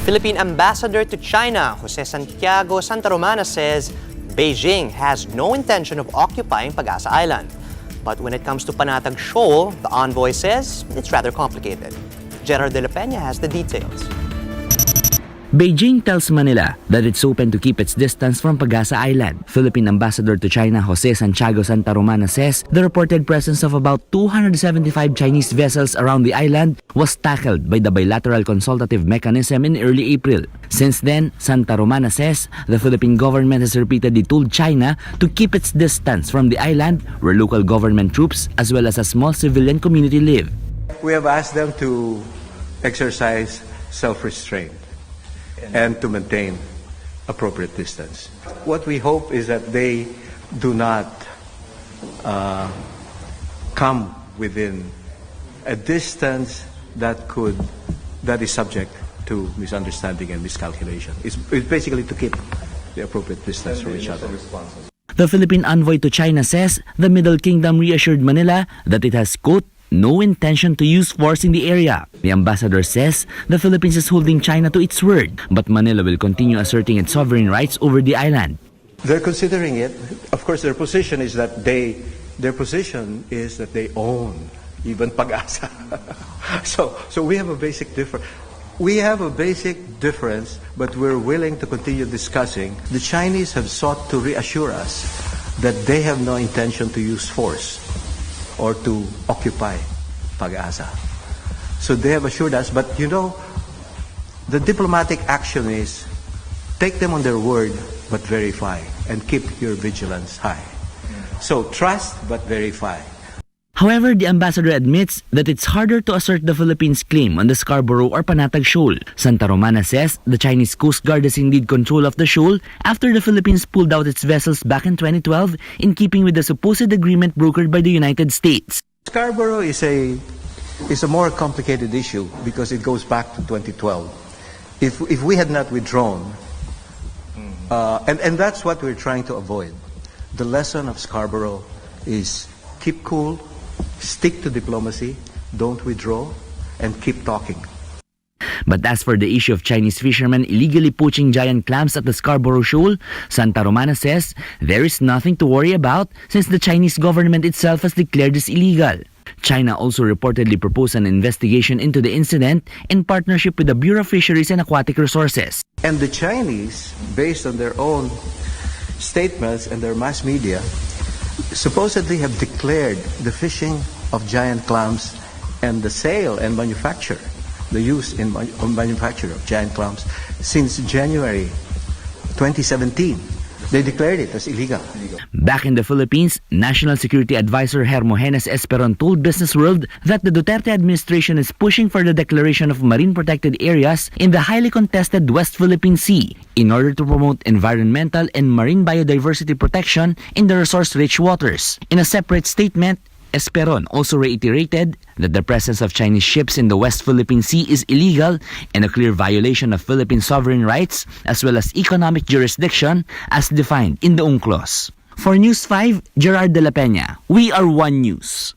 Philippine ambassador to China, Jose Santiago Sta, says Beijing has no intention of occupying Pag-asa Island. But when it comes to Panatag Shoal, the envoy says it's rather complicated. Gerard de la Peña has the details. Beijing tells Manila that it's open to keep its distance from Pag-asa Island. Philippine ambassador to China Jose Santiago Sta says the reported presence of about 275 Chinese vessels around the island was tackled by the bilateral consultative mechanism in early April. Since then, Santa Romana says the Philippine government has repeatedly told China to keep its distance from the island where local government troops as well as a small civilian community live. We have asked them to exercise self-restraint and to maintain appropriate distance. What we hope is that they do not come within a distance that is subject to misunderstanding and miscalculation. It's basically to keep the appropriate distance from each other. The Philippine envoy to China says the Middle Kingdom reassured Manila that it has, quote, no intention to use force in the area. The ambassador says the Philippines is holding China to its word, but Manila will continue asserting its sovereign rights over the island. They're considering it. Of course, their position is that they own even Pag-asa. So we have a basic difference. We have a basic difference, but we're willing to continue discussing. The Chinese have sought to reassure us that they have no intention to use force or to occupy Pag-asa. So they have assured us, but you know, the diplomatic action is take them on their word, but verify, and keep your vigilance high. So trust, but verify. However, the ambassador admits that it's harder to assert the Philippines' claim on the Scarborough or Panatag Shoal. Santa Romana says the Chinese Coast Guard has indeed control of the shoal after the Philippines pulled out its vessels back in 2012 in keeping with the supposed agreement brokered by the United States. Scarborough is a more complicated issue because it goes back to 2012. If we had not withdrawn, and that's what we're trying to avoid. The lesson of Scarborough is keep cool, stick to diplomacy, don't withdraw, and keep talking. But as for the issue of Chinese fishermen illegally poaching giant clams at the Scarborough Shoal, Santa Romana says there is nothing to worry about since the Chinese government itself has declared this illegal. China also reportedly proposed an investigation into the incident in partnership with the Bureau of Fisheries and Aquatic Resources. And the Chinese, based on their own statements and their mass media, supposedly have declared the fishing of giant clams and the sale and manufacture, the use in manufacture of giant clams since January 2017. They declared it as illegal. Back in the Philippines, National Security Advisor Hermogenes Esperon told Business World that the Duterte administration is pushing for the declaration of marine protected areas in the highly contested West Philippine Sea in order to promote environmental and marine biodiversity protection in the resource-rich waters. In a separate statement, Esperon also reiterated that the presence of Chinese ships in the West Philippine Sea is illegal and a clear violation of Philippine sovereign rights as well as economic jurisdiction as defined in the UNCLOS. For News 5, Gerard de la Peña. We are One News.